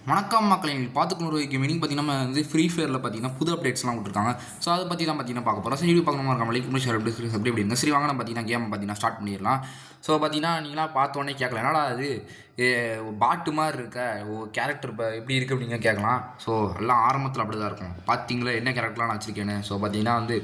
வணக்கம் மக்களே, நீங்கள் பார்த்துக்கணும் மீனிங் பார்த்தீங்கன்னா வந்து ஃப்ரீ ஃபயரில் பார்த்தீங்கன்னா புது அப்டேட்ஸ்லாம் விட்டுருக்காங்க. ஸோ அதை பற்றி தான் பார்த்தீங்கன்னா பார்க்க போகிறோம். சரி, வீடியோ பார்க்கணுமா இருக்காம லைக் பண்ணி ஷேர் அப்படி இப்படி சரி வாங்க நம்ம பார்த்தீங்கன்னா கேம் பார்த்தீங்கன்னா ஸ்டார்ட் பண்ணிடலாம். ஸோ பார்த்தீங்கன்னா நீங்களாம் பார்த்தோன்னே கேட்கல, என்னடா அது பாட்டு மாதிரி இருக்க கேரக்டர் இப்போ எப்படி இருக்குது அப்படிங்க கேட்கலாம். ஸோ எல்லாம் ஆரம்பத்தில் அப்படி தான் இருக்கும். பார்த்தீங்களா என்ன கேரக்டர்லாம் நான் வச்சுருக்கேன்னு. ஸோ பார்த்தீங்கன்னா வந்து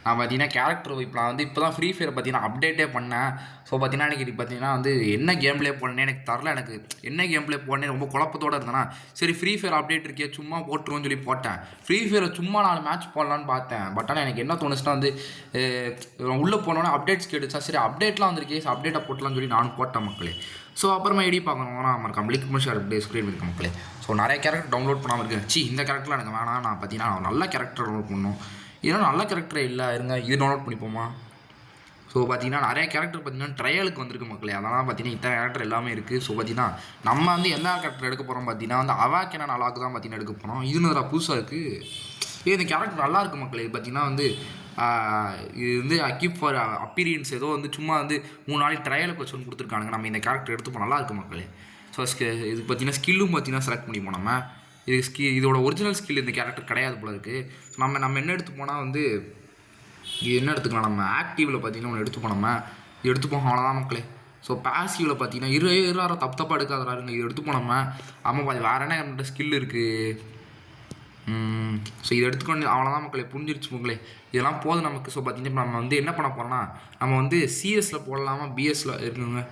நான் பார்த்தீங்கன்னா கேரக்டர் இப்போ நான் வந்து இப்போ தான் ஃப்ரீ ஃபயர் பார்த்தீங்கன்னா அப்டேட்டே பண்ணேன். ஸோ பார்த்தீங்கன்னா எனக்கு பார்த்தீங்கன்னா வந்து என்ன கேம் ப்ளே போடனே எனக்கு தரல. எனக்கு என்ன கேம் ப்ளே போடனே ரொம்ப குழப்பத்தோடு இருந்தேன்னா, சரி ஃப்ரீ ஃபயர் அப்டேட் இருக்கே சும்மா போட்டுருவோன்னு சொல்லி போட்டேன். ஃப்ரீ ஃபயரை சும்மா 4 மேட்ச் போடலான்னு பார்த்தேன். பட் ஆனால் எனக்கு என்ன தோணுச்சுன்னா வந்து உள்ளே போனோன்னே அப்டேட்ஸ் கேட்டுச்சா, சரி அப்டேட்லாம் வந்துருக்கே, அப்டேட்டை போட்டலாம்னு சொல்லி நானும் போட்டேன் மக்களே. ஸோ அப்புறமா எப்படி பார்க்கணும்னா நம்ம லிங்க் பண்ணி ஷேர் அப்படியே ஸ்க்ரீன் இருக்குது மக்களே. ஸோ நிறைய கேரக்டர் டவுன்லோட் பண்ணாமல் இருக்குது. இந்த கேரக்டர்லாம் எனக்கு வேணாம், நான் பார்த்தீங்கன்னா நல்ல கேரக்டர் டவுன்லோட் பண்ணணும். இதெல்லாம் நல்ல கேரக்டரே இல்லை, இருங்க இது டவுன்லோட் பண்ணிப்போமா. ஸோ பார்த்தீங்கன்னா நிறைய கேரக்டர் பார்த்தீங்கன்னா ட்ரையலுக்கு வந்திருக்கு மக்களே. அதெல்லாம் பார்த்தீங்கன்னா இத்தனை கேரக்டர் எல்லாமே இருக்குது. ஸோ பார்த்தீங்கன்னா நம்ம வந்து எந்த கேரக்டர் எடுக்க போகிறோம் பார்த்தீங்கன்னா வந்து அவாக்கேனா நல்லாக்கு தான் பார்த்தீங்கன்னா எடுக்க போகிறோம். இது நல்லா புதுசாக இருக்குது. இந்த கேரக்டர் நல்லா இருக்குது மக்களே. பார்த்தீங்கன்னா வந்து இது வந்து அக்கீப் ஃபார் அப்பீரியன்ஸ் ஏதோ வந்து சும்மா வந்து 3 நாளைக்கு ட்ரையலுக்கு வச்சு கொடுத்துருக்கானுங்க. நம்ம இந்த கேரக்டர் எடுத்துப்போம், நல்லா இருக்குது மக்களே. ஸோ இது பார்த்தீங்கன்னா ஸ்கில்லும் பார்த்தீங்கன்னா செலக்ட் பண்ணிப்போம் நம்ம. இதோட ஒரிஜினல் ஸ்கில் இந்த கேரக்டர் கிடையாது போல இருக்குது. ஸோ நம்ம என்ன எடுத்து போனால் வந்து இது என்ன எடுத்துக்கலாம், நம்ம ஆக்டிவில் பார்த்தீங்கன்னா ஒன்று எடுத்துப்போம். நம்ம இது எடுத்துப்போம், அவ்வளோதான் மக்களே. ஸோ பாசிவில் பார்த்தீங்கன்னா இருபது தப்பாக எடுக்காதாருங்க, இது எடுத்துப்போம் நம்ம. ஆமாம் பாதி வேறு என்ன நம்மகிட்ட ஸ்கில் இருக்குது. ஸோ இது எடுத்துக்கொண்டு அவ்வளோதான் மக்களே, புரிஞ்சிருச்சு மக்களே. இதெல்லாம் போதும் நமக்கு. ஸோ பார்த்தீங்கன்னா இப்போ நம்ம வந்து என்ன பண்ண போகிறோம்னா, நம்ம வந்து சிஎஸில் போடலாமா பிஎஸ்சில் இருக்குங்க.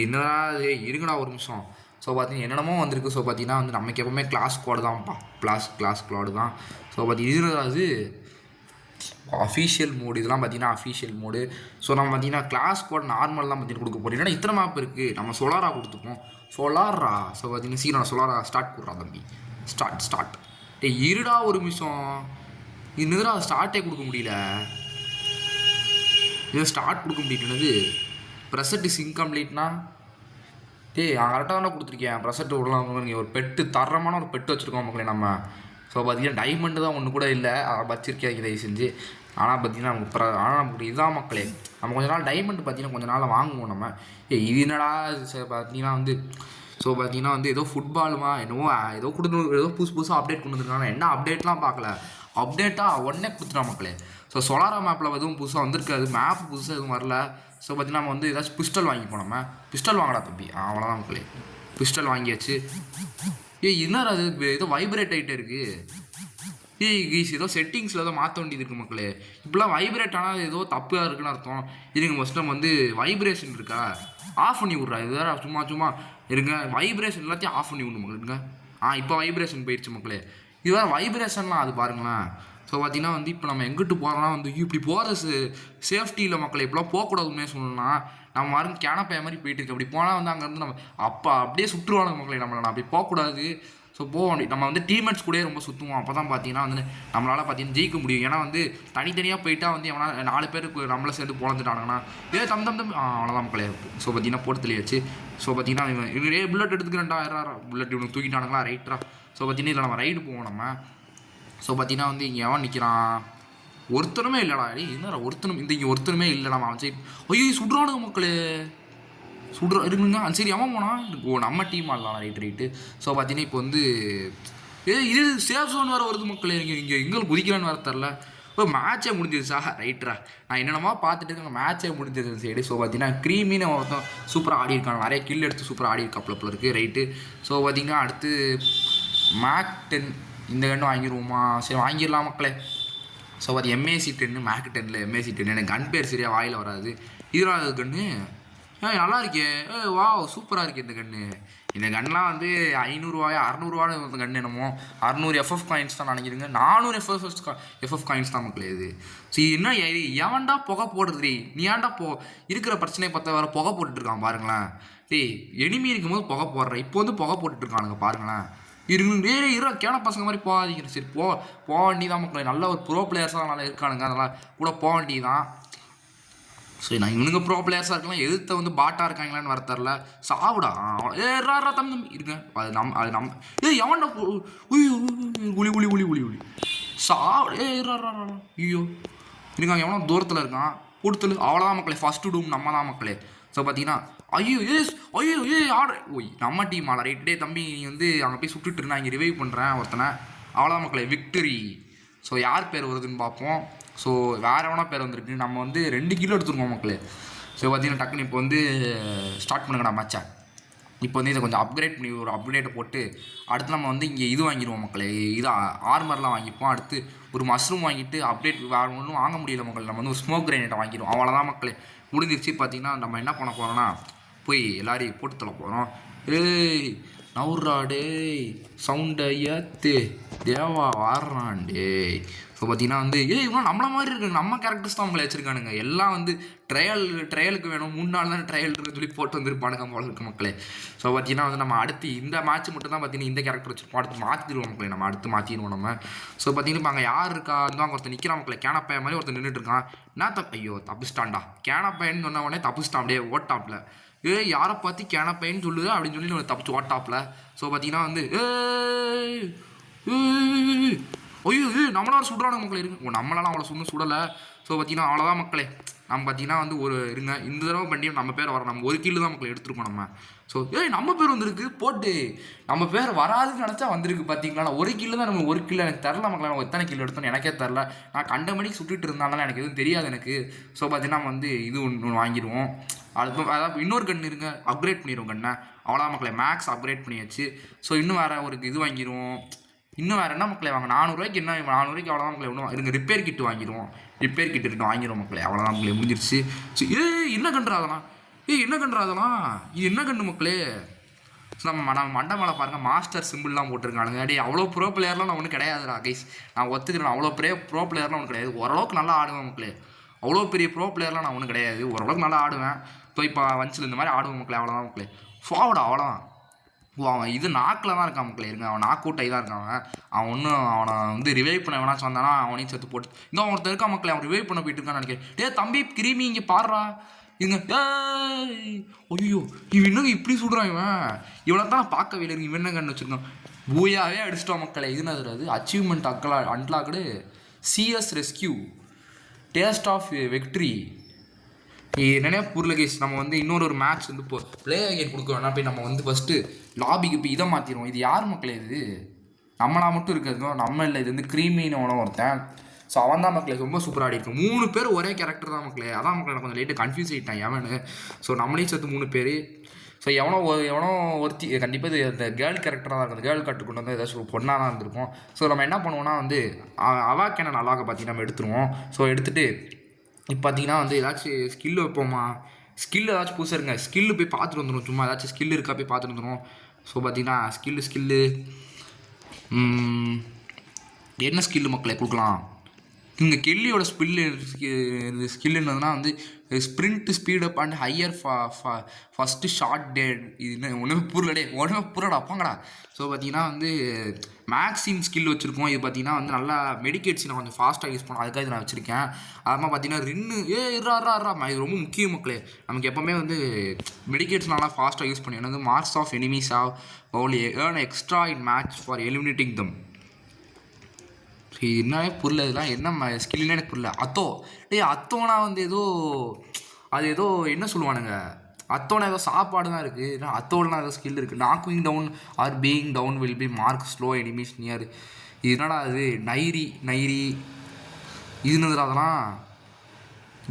என்னடா இது, இருங்கடா ஒரு நிமிஷம். ஸோ பார்த்தீங்கன்னா என்னென்னமோ வந்திருக்கு. ஸோ பார்த்தீங்கன்னா வந்து நமக்கு எப்போவுமே கிளாஸ் கோடு தான்ப்பா, கிளாஸ் கோடு தான். ஸோ பார்த்தீங்கன்னா இது அஃபீஷியல் மோடு, இதெல்லாம் பார்த்தீங்கன்னா அஃபீஷியல் மோடு. ஸோ நம்ம பார்த்தீங்கன்னா கிளாஸ் கோட் நார்மல் தான் பார்த்தீங்கன்னா கொடுக்க போகிறோம். ஏன்னா இத்தனை மேப் இருக்குது, நம்ம சோலாரா கொடுத்துப்போம். சோலாரா. ஸோ பார்த்தீங்கன்னா சீக்கிரம் சோலாரா ஸ்டார்ட் கொடுறான் தம்பி. ஸ்டார்ட் இருடா ஒரு நிமிஷம். இன்னும் அதை ஸ்டார்ட்டே கொடுக்க முடியல. இது ஸ்டார்ட் கொடுக்க முடியலது. ப்ரெசட் இஸ் இன்கம்ப்ளீட்னா கரெக்டாக தானே கொடுத்துருக்கேன். ப்ரெசட் விடலாம். ஒரு பெட்டு தரமான ஒரு பெட்டு வச்சுருக்கோம் மக்களே நம்ம. ஸோ பார்த்தீங்கன்னா டைமண்டு தான் ஒன்று கூட இல்லை, அதை வச்சிருக்கேன் இதை செஞ்சு. ஆனால் பார்த்தீங்கன்னா நமக்கு இதுதான் மக்களே. நம்ம கொஞ்ச நாள் டைமண்ட் பார்த்தீங்கன்னா கொஞ்ச நாள் வாங்குவோம் நம்ம. இது என்னடா பார்த்தீங்கன்னா வந்து. ஸோ பார்த்தீங்கன்னா வந்து ஏதோ ஃபுட்பாலுமா என்னவோ ஏதோ ஏதோ புதுசாக அப்டேட் கொண்டு வந்துருக்காங்க. என்ன அப்டேட்லாம் பார்க்கல, அப்டேட்டாக உடனே கொடுத்துட்டா மக்களே. ஸோ சோலாரா மேப்பில் எதுவும் புதுசாக வந்திருக்காது, மேப் புதுசாக எதுவும் வரல. ஸோ பார்த்தீங்கன்னா நம்ம வந்து ஏதாச்சும் பிஸ்டல் வாங்கிப்போம். நம்ம பிஸ்டல் வாங்கடா தம்பி, அவ்வளோதான் மக்களே. பிஸ்டல் வாங்கியாச்சு. என்னடா அது ஏதோ வைப்ரேட் ஆகிட்டே இருக்குது. கீஸ் ஏதோ செட்டிங்ஸில் ஏதோ மாற்ற வேண்டியது இருக்குது மக்களே. இப்போலாம் வைப்ரேட் ஆனால் ஏதோ தப்பாக இருக்குன்னு அர்த்தம். இதுங்க ஃபஸ்ட் டைம் வந்து வைப்ரேஷன் இருக்கா, ஆஃப் பண்ணி விட்றா. இது வேறு சும்மா இருங்க, வைப்ரேஷன் எல்லாத்தையும் ஆஃப் பண்ணி விடணும் மக்களுங்க. இப்போ வைப்ரேஷன் போயிடுச்சு மக்களே. இது வேறு வைப்ரேஷன்லாம் அது பாருங்களேன். ஸோ பார்த்தீங்கன்னா வந்து இப்போ நம்ம எங்கிட்டு போகிறோம்னா வந்து இப்படி போகிற சேஃப்டியில் மக்களே இப்போலாம் போகக்கூடாதுன்னே சொல்லணும்னா நம்ம மருந்து கேனப்பைய மாதிரி போயிட்டு இருக்கு. அப்படி போனால் வந்து அங்கேருந்து நம்ம அப்படியே சுற்றுவானுங்க மக்களே நம்மளை. நான் அப்படி போகக்கூடாது. ஸோ நம்ம வந்து டீம்மேட்ஸ் கூட ரொம்ப சுற்றுவோம். அப்போ தான் பார்த்தீங்கன்னா வந்து நம்மளால் பார்த்தீங்கன்னா ஜெயிக்க முடியும். ஏன்னா வந்து தனித்தனியாக போயிட்டா வந்து எவனா 4 பேருக்கு நம்மளை சேர்ந்து போலந்துட்டானுங்கன்னா தம் அவ்வளோதான் மக்களே. ஸோ பார்த்தீங்கன்னா போட்டு தெளியாச்சு. ஸோ பார்த்தீங்கன்னா இவங்க புல்லட் எடுத்துக்கிறேன்டா, புல்லட் இவனுக்கு தூக்கிட்டானுங்களா, ரைட்டரா. ஸோ பார்த்தீங்கன்னா இதில் நம்ம ரைடு போவோம் நம்ம. ஸோ பார்த்தீங்கன்னா வந்து இங்கே எவன் நிற்கிறான், ஒருத்தருமே இல்லைடா. என்னடா ஒருத்தனும் இங்கே ஒருத்தருமே இல்லை. நம்ம அவன் சரி ஐயோ சுடுறானுங்க மக்களே, இருக்குங்க. சரி அவன் போனான். நம்ம டீம் ஆடலாம், ரைட்டு. ஸோ பார்த்தீங்கன்னா இப்போ வந்து இது சேஃப் ஜோன் வேறு வருது மக்களே. இங்கே எங்களுக்கு குதிக்கலான்னு வேறு தரல. மேட்சே முடிஞ்சிருச்சா, ரைட்டரா. நான் என்னென்னமோ பார்த்துட்டு இருக்கேன், மேட்சே முடிஞ்சிருச்சு சைடு. ஸோ பார்த்தீங்கன்னா க்ரீமின்னு ஒருத்தன் சூப்பராக ஆடி இருக்கான், நிறைய கில் எடுத்து சூப்பராக ஆடி இருக்காப்புல இருக்குது, ரைட்டு. ஸோ பார்த்தீங்கன்னா அடுத்து மேக் 10 இந்த கன்று வாங்கிடுவோமா. சரி வாங்கிடலாம் மக்களே. ஸோ பார்த்து MAC 10 மேக் 10ல் MAC 10. எனக்கு கன் பேர் சரியாக வாயில் வராது. இதனால கன்று நல்லா இருக்கே. வா சூப்பராக இருக்குது இந்த கன்று. இந்த கன்லாம் வந்து 500 600 கன்று என்னமோ 600 FF காயின்ஸ் தான் நினைக்கிறேங்க. 400 FF காயின்ஸ் தான் மக்களே இது. ஸோ என்ன ஏன்டா புகை போடுறது, நீ ஏன்டா இருக்கிற பிரச்சனையை பார்த்தா வேறு புகை போட்டுட்ருக்கான் பாருங்களேன். எனிமி இருக்கும்போது புகை போடுறேன், இப்போ வந்து புகை போட்டுட்ருக்கானுங்க பாருங்களேன். கேன பசங்க மாதிரி போகாதீங்க. சரி போக வேண்டி தான் மக்களே. நல்ல ஒரு ப்ரோ பிளேயர்ஸாக நல்லா இருக்கானுங்க, அதனால் கூட போக வேண்டி தான். சரி நான் இவனுங்க ப்ரோ பிளேயர்ஸாக இருக்கலாம், எதிர்த்த வந்து பாட்டாக இருக்காங்களான்னு வர தரல. சாவுடா தம்பி இருங்க. அது நம்ம எவன்டா குழி சாவு. ஐயோ இருக்காங்க, எவனோ தூரத்தில் இருக்கான் கொடுத்துரு. அவ்வளோதான் மக்களே, ஃபஸ்ட்டு டூம் நம்ம தான் மக்களே. ஸோ பார்த்தீங்கன்னா ஐயோ ஏஸ் ஐயோ ஆர்டர் ஓய் நம்ம டீம் ஆள ரைட். டே தம்பி நீ வந்து அங்கே போய் சுட்டுட்டு இருந்தா இங்கே ரிவைவ் பண்ணுறேன் ஒருத்தனை. அவ்வளோதான் மக்களே, விக்டரி. ஸோ யார் பேர் வருதுன்னு பார்ப்போம். ஸோ வேறு எவனா பேர் வந்துருக்கு. நம்ம வந்து 2 கிலோ எடுத்துருக்கோம் மக்களே. ஸோ பார்த்தீங்கன்னா டக்குன்னு இப்போ வந்து ஸ்டார்ட் பண்ணுங்கடா மேட்சை. இப்போ வந்து இதை கொஞ்சம் அப்கிரேட் பண்ணி ஒரு அப்டேட்டை போட்டு அடுத்து நம்ம வந்து இங்கே இது வாங்கிடுவோம் மக்களே. இது ஆர்மர்லாம் வாங்கிப்போம். அடுத்து ஒரு மஷ்ரூம் வாங்கிட்டு அப்டேட் வேறு ஒன்றும் வாங்க முடியல மக்கள். நம்ம வந்து ஒரு ஸ்மோக் கிரைனேட்டை வாங்கிடுவோம். அவ்வளோதான் மக்களே, முடிஞ்சிருச்சு. பார்த்தீங்கன்னா நம்ம என்ன பண்ண போகிறோம்னா போய் எல்லாரையும் போட்டு தள்ள போகிறோம். ஏய் நவுறா டேய், சவுண்டை ஏற்று தேவா வாடுறான் டேய். ஸோ பார்த்தீங்கன்னா வந்து இவங்க நம்மள மாதிரி இருக்குங்க, நம்ம கேரக்டர்ஸ் தான் அவங்கள வச்சுருக்கானுங்க. எல்லாம் வந்து ட்ரையலுக்கு வேணும் 3 நாள் தான் ட்ரையல் இருக்குன்னு சொல்லி போட்டு வந்துருப்பானுங்க போல இருக்கு மக்களே. ஸோ பார்த்தீங்கன்னா வந்து நம்ம அடுத்து இந்த மேட்ச் மட்டும் தான் பார்த்தீங்கன்னா இந்த கேரக்டர் வச்சுருப்போம். அடுத்து மாற்றிடுவோம் மக்களே, நம்ம அடுத்து மாற்றிடுவோம் நம்ம. ஸோ பார்த்தீங்கன்னா இப்போ அங்கே யார் இருக்கா இருந்தால் அங்கே ஒருத்தர் நிற்கிறான் மக்களே. கேனப்பைய மாதிரி ஒருத்தர் நின்றுட்டு இருக்கான். என்ன ஐயோ தப்புஸ்டாண்டா, கேனப்பையன்னு சொன்ன உடனே தப்புஸ்டான் அப்படியே ஓட்டாப்பில். யாரை பார்த்து கேனப்பைன்னு சொல்லுது அப்படின்னு சொல்லி தப்பிச்சு ஓட்டாப்பில். ஸோ பார்த்தீங்கன்னா வந்து ஐயோ நம்மளால சுடுறானுங்க மக்களே. இருக்கு நம்மளால அவ்வளோ சுடலை. ஸோ பார்த்தீங்கன்னா அவ்வளோதான் மக்களே. நம்ம பார்த்தீங்கன்னா வந்து ஒரு இருங்க இந்த தடவை பண்ணி நம்ம பேர் வர நம்ம 1 கிலோ தான் மக்கள் எடுத்துருக்கோம் நம்ம. ஸோ நம்ம பேர் வந்திருக்கு போட்டு நம்ம பேர் வராதுன்னு நினச்சா வந்திருக்கு. பார்த்தீங்களா 1 கிலோ தான். நம்ம 1 கிலோ எனக்கு தரல மக்களே. நம்ம எத்தனை கிலோ எடுத்தோன்னு எனக்கே தரல. நான் கண்ட மணிக்கு சுட்டுட்டு இருந்தாலும் எனக்கு எதுவும் தெரியாது எனக்கு. ஸோ பார்த்தீங்கன்னா நம்ம வந்து இது ஒன்று வாங்கிடுவோம். அது அதாவது இன்னொரு கன்று இருங்க அப்கிரேட் பண்ணிடுவோம் கண்ணை. அவ்வளோதான் மக்களே, மேக்ஸ் அப்கிரேட் பண்ணியாச்சு. ஸோ இன்னும் வேறு ஒரு இது வாங்கிடுவோம். இன்னும் வேறு என்ன மக்களே வாங்க 400 ரூபாய்க்கு என்ன 400 ரூபாய்க்கு அவ்வளோதான் மக்களே. ஒன்றும் இருங்க ரிப்பேர் கிட்டு வாங்கிடுவோம். ரிப்பேர் கிட்டு ரெண்டு வாங்கிடுவோம் மக்களே. அவ்வளோதான் மக்களே, முடிஞ்சிருச்சு. ஸோ என்ன கன்று அதெல்லாம் என்ன கன்று அதெல்லாம் இது என்ன கன்று மக்களே. ஸோ நம்ம மண்டை மேலே பாருங்கள் மாஸ்டர் சிம்பிள்லாம் போட்டிருக்கானுங்க. அடி அவ்வளோ ப்ரோ பிளேயர்லாம் நான் ஒன்றும் கிடையாதுடா கைஸ். நான் ஒத்துக்கிறேன் அவ்வளோ ப்ரோ பிளேயர்லாம் ஒன்றும் கிடையாது. ஓரளவுக்கு நல்லா ஆடுவேன் மக்களே. அவ்வளோ பெரிய ப்ரோ பிளேயர்லாம் நான் ஒன்றும் கிடையாது. ஓரளவுக்கு நல்லா ஆடுவேன். இப்போ வஞ்சில் இந்த மாதிரி ஆடுவோம் மக்களே. அவ்வளோதான் மக்களே. ஃபார்வர்டா அவ்வளோதான். அவன் இது நாக்கில் தான் இருக்கான் மக்களே. இருங்க அவன் நாக்கு ஊட்டாய் தான் இருக்கான். அவன் ஒன்றும் அவனை வந்து ரிவைவ் பண்ண வேணா சொன்னானா அவனையும் சேர்த்து போட்டு இந்த ஒருத்தர் இருக்கா மக்களே. அவன் ரிவைவ் பண்ண போயிட்டு இருக்கான்னு நினைக்கிறேன். தம்பி கிருமி இங்கே பாடுறா இங்க. ஐயோ இவன் இன்னும் இப்படி சுடுறான். இவனை தான் பார்க்கவே இல்லை. இவன் என்ன கண்ணு வச்சுருக்கான். பூயாவே அடிச்சிட்டோம் மக்களே. இது என்னது achievement unlocked CS rescue taste of victory. என்னென்ன புரியல கேஸ். நம்ம வந்து இன்னொரு மேட்ச் வந்து இப்போ ப்ளே அகைன் கொடுக்க வேணா போய் நம்ம வந்து ஃபஸ்ட்டு லாபிக்கு போய் இதை மாற்றிடுவோம். இது யார் மக்களே இது நம்மளா மட்டும் இருக்கிறதோ நம்ம இல்லை. இது வந்து க்ரீமின்னு உணவு ஒருத்தன். ஸோ அவன் தான் மக்களே ரொம்ப சூப்பராக ஆடி இருக்கும். 3 பேர் ஒரே கேரக்டர் தான் மக்களே. அதான் மக்களே கொஞ்சம் லேட்டாக கன்ஃபியூஸ் ஆகிட்டான் எவனு. ஸோ நம்மளையும் சேர்த்து 3 பேர். ஸோ எவனோ ஒருத்தி கண்டிப்பாக இது அந்த கேர்ள் கேரக்டராக தான் இருக்கும். அந்த கேர்ள் கட்டு கொண்டு வந்து ஏதாச்சும் ஒரு பொண்ணாக தான் இருந்திருக்கும். ஸோ நம்ம என்ன பண்ணுவோம்னா வந்து அவாக்கேன நல்லாக பார்த்தீங்கன்னா நம்ம எடுத்துருவோம். ஸோ எடுத்துகிட்டு இப்போ பார்த்தீங்கன்னா வந்து ஏதாச்சும் ஸ்கில் வைப்போமா. ஸ்கில் ஏதாச்சும் புதுசாக இருங்க ஸ்கில்லு போய் பார்த்துட்டு வந்துடும். சும்மா ஏதாச்சும் ஸ்கில் இருக்கா போய் பார்த்துட்டு வந்துடும். ஸோ பார்த்தீங்கன்னா ஸ்கில்லு என்ன ஸ்கில்லு மக்களே கொடுக்கலாம். இங்கே கெல்லியோட ஸ்கில் என்னதுன்னா வந்து sprint speed up and higher first short date. இது ஒன்றுமே புரியலடா போங்கடா. ஸோ பார்த்தீங்கன்னா வந்து மேக்ஸிம் ஸ்கில் வச்சுருக்கோம். இது பார்த்தீங்கன்னா வந்து நல்லா மெடிக்கேட்ஸ் நான் கொஞ்சம் ஃபாஸ்ட்டாக யூஸ் பண்ணோம். அதுக்காக நான் வச்சுருக்கேன். அதுமாதிரி பார்த்தீங்கன்னா இது ரொம்ப முக்கிய மக்களே. நமக்கு எப்போவுமே வந்து மெடிக்கேட்ஸ் நல்லா ஃபாஸ்ட்டாக யூஸ் பண்ணி வந்து marks of enemies of only earn extra in match for eliminating them. என்னவே புரியல. இதெல்லாம் என்ன ஸ்கில்லுன்னு எனக்கு புரியல. அத்தோனா வந்து ஏதோ என்ன சொல்லுவானுங்க. அத்தோனா ஏதோ சாப்பாடு தான் இருக்குது. ஏன்னா அத்தோடனா ஏதோ ஸ்கில் இருக்குது. Knocking down or being down will be mark slow enemies near. இது என்னடா அது நைரி இதுன்னு அதெல்லாம்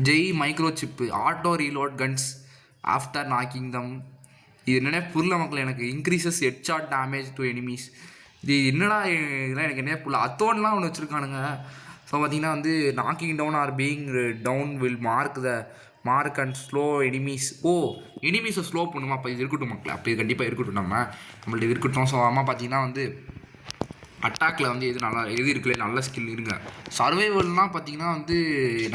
ஜெய் micro chip auto reload guns after knocking them. இது என்னென்ன புரியல மக்கள் எனக்கு. Increases headshot damage to enemies. இது என்னடா இதெல்லாம் எனக்கு என்ன புரியல. அத்தோன்லாம் ஒன்று வச்சுருக்கானுங்க. ஸோ பார்த்தீங்கன்னா வந்து knocking down or being down will mark and slow enemies. எனிமீஸை ஸ்லோ பண்ணுமா. அப்போ இது இருக்கட்டும் மக்கள். அப்போ இது கண்டிப்பாக இருக்கட்டும். நம்மள்ட்ட இது இருக்கட்டும். ஸோ அம்மா பார்த்தீங்கன்னா வந்து அட்டாக்கில் வந்து எது இருக்குல்ல நல்ல ஸ்கில் இருங்க. சர்வைவல்னால் பார்த்தீங்கன்னா வந்து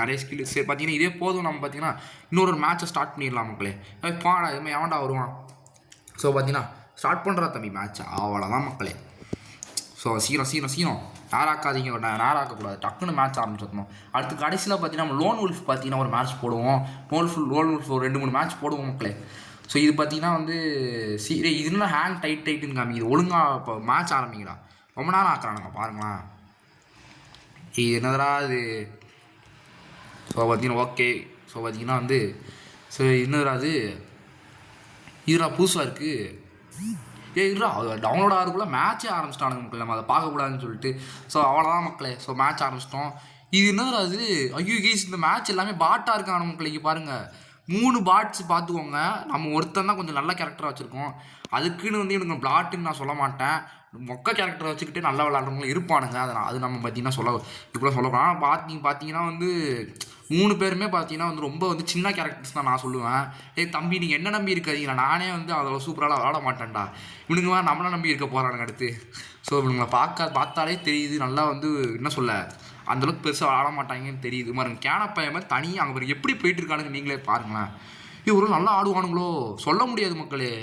நிறைய ஸ்கில் சரி பார்த்தீங்கன்னா இதே போதும். நம்ம பார்த்தீங்கன்னா இன்னொரு மேட்ச்சை ஸ்டார்ட் பண்ணிடலாம் மக்களே. பாடா இதுமாதிரி எவன்டா வருவான். ஸோ பார்த்தீங்கன்னா ஸ்டார்ட் பண்ணுறா தம்பி மேட்ச்சை. அவ்வளோதான் மக்களே. ஸோ சீரம் நேராக்காதீங்க. நேராக்கக்கூடாது. டக்குன்னு மேட்ச் ஆரம்பிச்சிடணும். அடுத்து கடைசியில் பார்த்தீங்கன்னா நம்ம லோன் உல்ஃப் பார்த்தீங்கன்னா ஒரு மேட்ச் போடுவோம். லோன் உல்ஃப் ஒரு 2-3 மேட்ச் போடுவோம் மக்களே. ஸோ இது பார்த்தீங்கன்னா வந்து இது இன்னும் ஹேங் டைட்டுன்னு காமிக்குது. ஒழுங்காக இப்போ மேட்ச் ஆரம்பிக்கிறா. ரொம்ப நேரம் ஆக்குறானுங்க பாருங்களேன். இது என்னதுடா இது. ஸோ பார்த்தீங்கன்னா ஓகே. ஸோ பார்த்தீங்கன்னா வந்து சரி இன்னொரு அது இதுடா புதுசாக இருக்குது. இருடா டவுன்லோட் ஆகிறதுக்குள்ள மேட்சே ஆரம்பிச்சிட்டானுங்க மக்கள், நம்ம அதை பார்க்கக்கூடாதுன்னு சொல்லிட்டு. ஸோ அவ்வளோதான் மக்களே. ஸோ மேட்ச் ஆரம்பிச்சிட்டோம். இது என்னது அது? ஐயோ கேஸ், இந்த மேட்ச் எல்லாமே பாட்டாக இருக்கான மக்களுக்கு பாருங்கள். 3 பாட்ஸ் பார்த்துக்கோங்க. நம்ம ஒருத்தன் தான் கொஞ்சம் நல்ல கேரக்டராக வச்சுருக்கோம். அதுக்குன்னு வந்து எனக்கு பிளாட்டுன்னு நான் சொல்ல மாட்டேன். மொக்க கேரக்டரை வச்சுக்கிட்டு நல்லா விளாட்றவங்களும் இருப்பானுங்க. அது நம்ம பார்த்தீங்கன்னா இப்படி சொல்லலாம். பார்த்தீங்கன்னா வந்து 3 பேருமே பார்த்தீங்கன்னா வந்து ரொம்ப வந்து சின்ன கேரக்டர்ஸ் தான் நான் சொல்லுவேன். தம்பி நீங்கள் என்ன நம்பி இருக்காதீங்களா, நானே வந்து அதில் சூப்பராக விளாட மாட்டேன்டா, இவனுங்க நம்மளை நம்பி இருக்க போகிறானுங்க அடுத்து. ஸோ இவனுங்களை பார்த்தாலே தெரியுது நல்லா வந்து என்ன சொல்ல, அந்தளவுக்கு பெருசாக விளாட மாட்டாங்கன்னு தெரியுது. மாதிரி கேனப்பைய மாதிரி தனியாக அங்கே எப்படி போயிட்டு இருக்கானுங்க நீங்களே பாருங்களேன். ஒரு நல்லா ஆடுவானுங்களோ சொல்ல முடியாது மக்களே.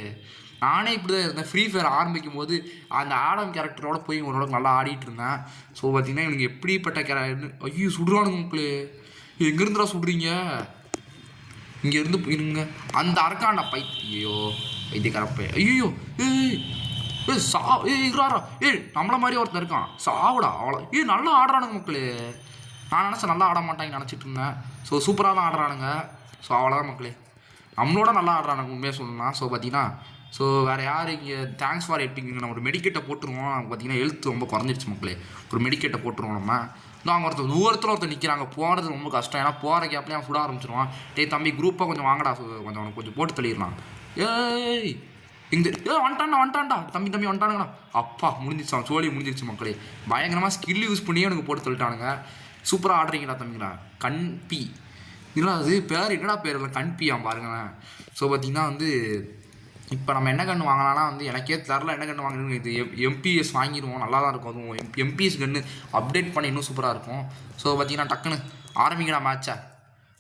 நானே இப்படி தான் இருந்தேன். ஃப்ரீ ஃபயர் ஆரம்பிக்கும் போது அந்த ஆடம் கேரக்டரோட போய் ஓரளவுக்கு நல்லா ஆடிட்டு இருந்தேன். ஸோ பார்த்தீங்கன்னா இவனுக்கு எப்படிப்பட்ட ஐயோ சுடுறானுங்க மக்களே. எங்கேருந்துடா சுடுறீங்க? இங்கேருந்து இருங்க. அந்த அரக்காண்டா ஐயோ வைத்தியக்காரப்ப ஐயோ இருறாரா நம்மளை மாதிரி ஒருத்தர் இருக்கான் சாவுடா அவ்வளோ. நல்லா ஆடுறானுங்க மக்களே. நான் நினச்சேன் நல்லா ஆட மாட்டாங்கன்னு நினச்சிட்டு இருந்தேன். ஸோ சூப்பராக தான் ஆடுறானுங்க. ஸோ அவ்வளோதான் மக்களே, நம்மளோட நல்லா ஆடுறானுங்க உண்மையாக சொல்லலாம். ஸோ பார்த்தீங்கன்னா ஸோ வேறு யார் இங்கே தேங்க்ஸ் ஃபார் ஹெல்பிங். நம்ம ஒரு மெடிக்கேட்டை போட்டுருவோம். பார்த்தீங்கன்னா ஹெல்த் ரொம்ப குறைஞ்சிருச்சு மக்களே. ஒரு மெடிக்கேட்டை போட்டுருவோம் நம்ம. அங்கே ஒருத்தர் நிற்கிறாங்க. போகிறது ரொம்ப கஷ்டம். ஏன்னா போகிற கேப்லேயே சுட ஆரம்பிச்சிருவான். தம்பி குரூப்பாக கொஞ்சம் வாங்கடா, கொஞ்சம் போட்டு தள்ளிடலாம். வந்துட்டான்டா தம்பி வந்துட்டானுங்கண்ணா. அப்பா முடிஞ்சிச்சு, சோழி முடிஞ்சிருச்சு மக்களே. பயங்கரமாக ஸ்கில் யூஸ் பண்ணியே எனக்கு போட்டு தள்ளிட்டானுங்க. சூப்பராக ஆடுறீங்கடா தம்பிங்களா. கண்பி இல்லை அது பேர் என்னடா பேர் இல்லை, கண்பியா பாருங்களேன். ஸோ பார்த்தீங்கன்னா வந்து இப்போ நம்ம என்ன கன்று வாங்கலாம்னா வந்து எனக்கே தெரில என்ன கன்று வாங்கணும். இது எம்பிஎஸ் வாங்கிடுவோம், நல்லா தான் இருக்கும். அதுவும் எம்பிஎஸ் கன்று அப்டேட் பண்ணி இன்னும் சூப்பராக இருக்கும். ஸோ பார்த்தீங்கன்னா டக்குன்னு ஆரம்பிக்கடா மேட்சை.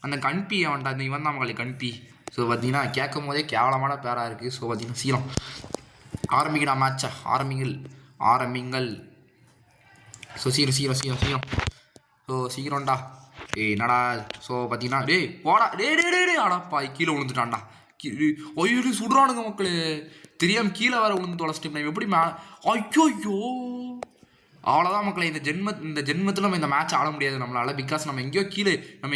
அந்த கண்பி அவன்டா இந்த இவன் தான் மகளே கண்பி. ஸோ பார்த்தீங்கன்னா கேட்கும் போதே கேவலமான பேராக இருக்குது. ஸோ பார்த்தீங்கன்னா சீரம் ஆரம்பிக்கடா மேட்சை. ஆரம்பிங்கள். ஸோ சீரம் ஸோ சீக்கிரம்டா. என்னடா ஸோ பார்த்தீங்கன்னா போடா ஆடாப்பா கீழே விழுந்துட்டான்டா. ஐயோ சுடுறானுங்க மக்களே. தெரியாமல் கீழே வேறு விழுந்து தொலைச்சிட்டு எப்படி ஐயோ அவ்வளோதான் மக்களே. இந்த ஜென்மத்தில் நம்ம இந்த மேட்ச் ஆட முடியாது நம்மளால். பிகாஸ் நம்ம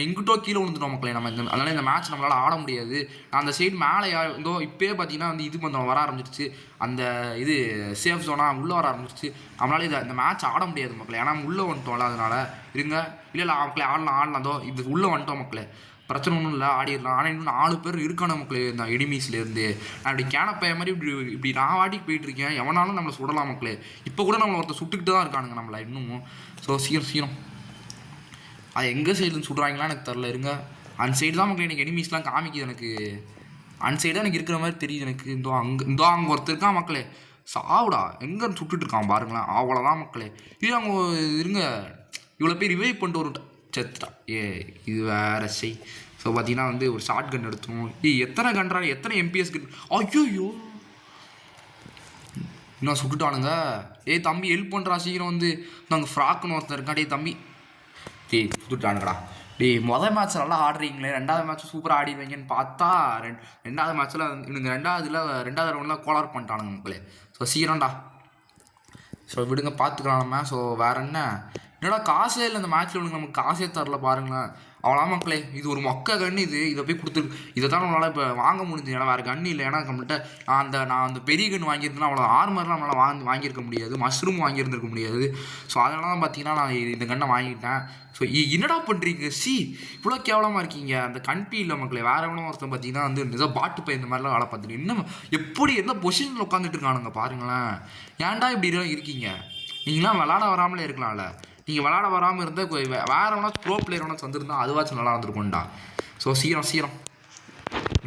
எங்கிட்டோ கீழே விழுந்துட்டோம் மக்களே. அதனால் இந்த மேட்ச் நம்மளால் ஆட முடியாது. அந்த சைடு மேலே இருந்தோ இப்போயே பார்த்தீங்கன்னா வந்து இது கொஞ்சம் வர ஆரம்பிச்சிருச்சு. அந்த இது சேஃப் ஜோனாக உள்ளே வர ஆரம்பிச்சிருச்சு. நம்மளால் இந்த மேட்ச் ஆட முடியாது மக்களே. ஏன்னா உள்ளே வந்துட்டோம்ல, அதனால் இருங்க. இல்லை மக்களே ஆடலாம் அதோ இது உள்ளே வந்துட்டோம் மக்களே. பிரச்சனை ஒன்றும் இல்லை, ஆடிடலாம். ஆனால் இன்னும் 4 பேர் இருக்கான மக்களே இந்த எனிமீஸ்லேருந்து. நான் இப்படி கேனப்பைய மாதிரி இப்படி நான் ஆடிக்கு போயிட்டுருக்கேன். எவனாலும் நம்மளை சுடலாம் மக்களே. இப்போ கூட நம்மளை ஒருத்தர் சுட்டுக்கிட்டு தான் இருக்கானுங்க நம்மளை இன்னமும். ஸோ சீரம் அது எங்கே சைடுன்னு சுடுறாங்களாம் எனக்கு தெரில. இருங்க அந்த சைடு தான் மக்களே எனக்கு எனிமீஸ்லாம் காமிக்குது. எனக்கு அந்த சைடு தான் எனக்கு இருக்கிற மாதிரி தெரியுது எனக்கு. அங்கே ஒருத்தர் இருக்கான் மக்களே. சாவுடா எங்கே சுட்டுட்டு இருக்கான் பாருங்களேன். அவ்வளோதான் மக்களே. இது அங்கே இருங்க. இவ்வளோ பேர் ரிவைவ் பண்ணிட்டு ஒரு செத்துட்டா. இது வேற செய். ஸோ பார்த்தீங்கன்னா வந்து ஒரு ஷார்ட் கன் எடுத்துரும். எத்தனை கன்றா எத்தனை எம்பிஎஸ் கன். ஐயோ இன்னும் சுட்டுட்டானுங்க. தம்பி ஹெல்ப் பண்ணுறா சீக்கிரம் வந்து. நாங்கள் ஃப்ராக்குன்னு ஒருத்தர் இருக்கா. தம்பி சுட்டுட்டானுங்கடா. மொதல் மேட்ச் நல்லா ஆடுறீங்களே, 2வது மேட்ச் சூப்பராக ஆடிடுவீங்கன்னு பார்த்தா 2வது மேட்ச்சில் இவனுங்க 2வது ரவுண்டில் கோலார் பண்ணிட்டானுங்க மக்களே. ஸோ சீக்கிரம்டா. ஸோ விடுங்க பார்த்துக்கலாம் நம்ம. ஸோ வேறு என்னடா காசே இல்லை இந்த மேட்ச்சில். நமக்கு காசே தரல பாருங்களேன். அவ்வளோ மக்களே. இது ஒரு மொக்க கன்று. இதை போய் கொடுத்துருக்கு. இதை தான் நம்மளால் இப்போ வாங்க முடிஞ்சு. ஏன்னா வேறு கன்று இல்லை. ஏன்னா நம்மள்கிட்ட நான் அந்த பெரிய கன்று வாங்கியிருந்தேன்னா அவ்வளோ ஆர்மர்லாம் நம்மளால் வாங்கியிருக்க முடியாது. மஷ்ரூம் வாங்கியிருந்திருக்க முடியாது. ஸோ அதனால தான் பார்த்தீங்கன்னா நான் இந்த கன்னை வாங்கிட்டேன். ஸோ என்னடா பண்ணுறீங்க இவ்வளோ கேவலமாக இருக்கீங்க. அந்த கண்பி இல்லை மக்களே. வேறு எவ்வளோ ஒருத்தன் பார்த்தீங்கன்னா வந்து நிஜம் பாட்டு போய் இந்த மாதிரிலாம் வேலை பார்த்துட்டு இன்னும் எப்படி எந்த பொசிஷனில் உட்காந்துட்டு இருக்கானுங்க பாருங்களேன். ஏன்டா இப்படி இருக்கீங்க? நீங்களாம் விளாட வராமலே இருக்கலாம்ல. நீங்கள் விளாட வராமல் இருந்தால் வேறு எவனாச்சும் ப்ரோ பிளேயர் எவனாச்சும் வந்துருந்தால் அதுவாச்சும் நல்லா வந்துருக்கும்டா. ஸோ சீரம்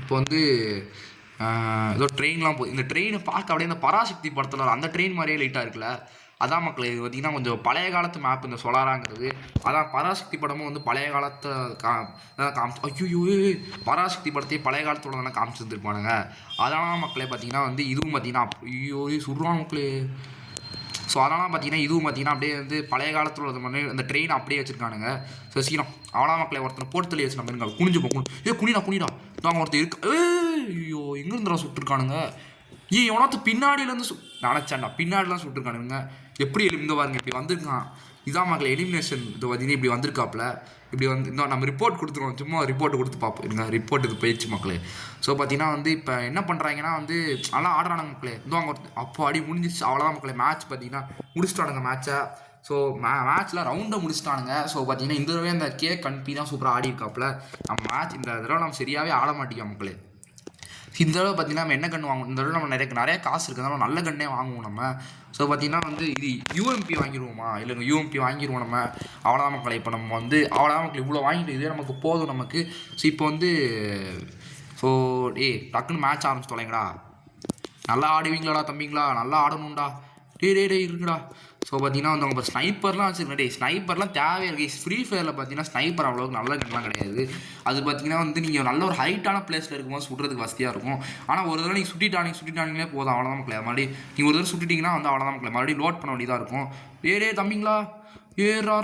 இப்போ வந்து ஏதோ ட்ரெயின்லாம் போகுது. இந்த ட்ரெயினை பார்க்க அப்படியே இந்த பராசக்தி படத்தில் அந்த ட்ரெயின் மாதிரியே லைட்டாக இருக்குல்ல. அதான் மக்களே. இது பார்த்திங்கன்னா கொஞ்சம் பழைய காலத்து மேப் இந்த சொலாராங்கிறது. அதான் பராசக்தி படமும் வந்து பழைய காலத்தை ஐயோ பராசக்தி படத்தையே பழைய காலத்தோட தானே காமிச்சிருந்துருப்பானுங்க. அதனால் மக்களே பார்த்திங்கன்னா வந்து இதுவும் பார்த்திங்கன்னா ஐயோ சுடுறான் மக்களே. ஸோ அதனால் பார்த்தீங்கன்னா இதுவும் பார்த்தீங்கன்னா அப்படியே வந்து பழைய காலத்தில் உள்ளது மாதிரி அந்த ட்ரெயின் அப்படியே வச்சுருக்கானுங்க. ஸோ சீக்கிரம் அவ்வளோ மக்களை ஒருத்தர் போட்டு தள்ளி வச்சு நம்ம குனிஞ்சு போகணும். குனிடா நாங்கள் ஒருத்தர் இருக்கு. ஐயோ எங்கேருந்துடா சுட்டுருக்கானுங்க. எவனாத்து பின்னாடியிலேருந்து நினச்சாண்டா பின்னாடிலாம் சுட்டுருக்கானுங்க. எப்படி இந்த பாருங்க இப்படி வந்திருக்கான். இதான் மக்களே எலிமினேஷன். இது பார்த்தீங்கன்னா இப்படி வந்திருக்காப்புல. இப்படி வந்து இந்த நம்ம ரிப்போர்ட் கொடுத்துருவோம். சும்மா ரிப்போர்ட் கொடுத்து பார்ப்போம். இருங்க ரிப்போர்ட் இது போயிடுச்சு மக்களே. ஸோ பார்த்தீங்கன்னா வந்து இப்போ என்ன பண்ணுறாங்கன்னா வந்து நல்லா ஆடுறானுங்க மக்களே. இதோ அங்கே அப்போ அடி முடிஞ்சிச்சு. அவ்வளோதான் மக்களே. மேட்ச் பார்த்தீங்கன்னா முடிச்சுட்டானுங்க மேட்ச்சை. ஸோ மேட்ச்சில் ரவுண்டை முடிச்சுட்டானுங்க. ஸோ பார்த்தீங்கன்னா இந்த தடவை அந்த கன்பி தான் சூப்பராக ஆடி இருக்காப்புல. நம்ம மேட்ச் இந்த தடவை நம்ம சரியாகவே ஆட மாட்டேங்க மக்களே. இந்த தடவை பார்த்தீங்கன்னா நம்ம என்ன கன்று வாங்குவோம். இந்த தடவை நம்ம நிறைய காசு இருக்கிறதால நல்ல கண்ணே வாங்குவோம் நம்ம. ஸோ பார்த்தீங்கன்னா வந்து இது யூஎம்பி வாங்கிடுவோமா இல்லைங்க யூஎம்பி வாங்கிடுவோம் நம்ம. அவ்வளோதான் மக்களை. இப்போ நம்ம வந்து அவ்வளோதான் மக்கள் இவ்வளோ வாங்கிட்டு இதே நமக்கு போதும் நமக்கு. ஸோ இப்போ வந்து ஸோ டக்குன்னு மேட்ச் ஆரம்பிச்சு தொலைங்கடா. நல்லா ஆடுவீங்களாடா தம்பிங்களா, நல்லா ஆடணும்டா. டே இருக்குடா. ஸோ பார்த்தீங்கன்னா வந்து அவங்க ஸ்னைப்பர்லாம் வச்சுருக்கேன். ஸ்னைப்பர்லாம் தேவையாக இருக்குது. ஃப்ரீ ஃபயரில் பார்த்தீங்கன்னா ஸ்னைப்பர் அவ்வளோக்கு நல்ல கண்ணெலாம் கிடையாது. அது பார்த்தீங்கன்னா வந்து நீங்கள் நல்ல ஒரு ஹைட்டான பிளேஸில் இருக்கும்போது சுடுறதுக்கு வசதியாக இருக்கும். ஆனால் ஒரு தடவை நீங்கள் சுட்டிட்டாங்களே போதும். அவ்வளோதான் மக்களே. அது மாதிரி நீங்கள் ஒரு தடவை சுட்டிட்டிங்கன்னா வந்து அவ்வளோதான் மக்களே. மறுபடியும் லோட் பண்ண வேண்டியதாக இருக்கும். தம்பிங்களா ரா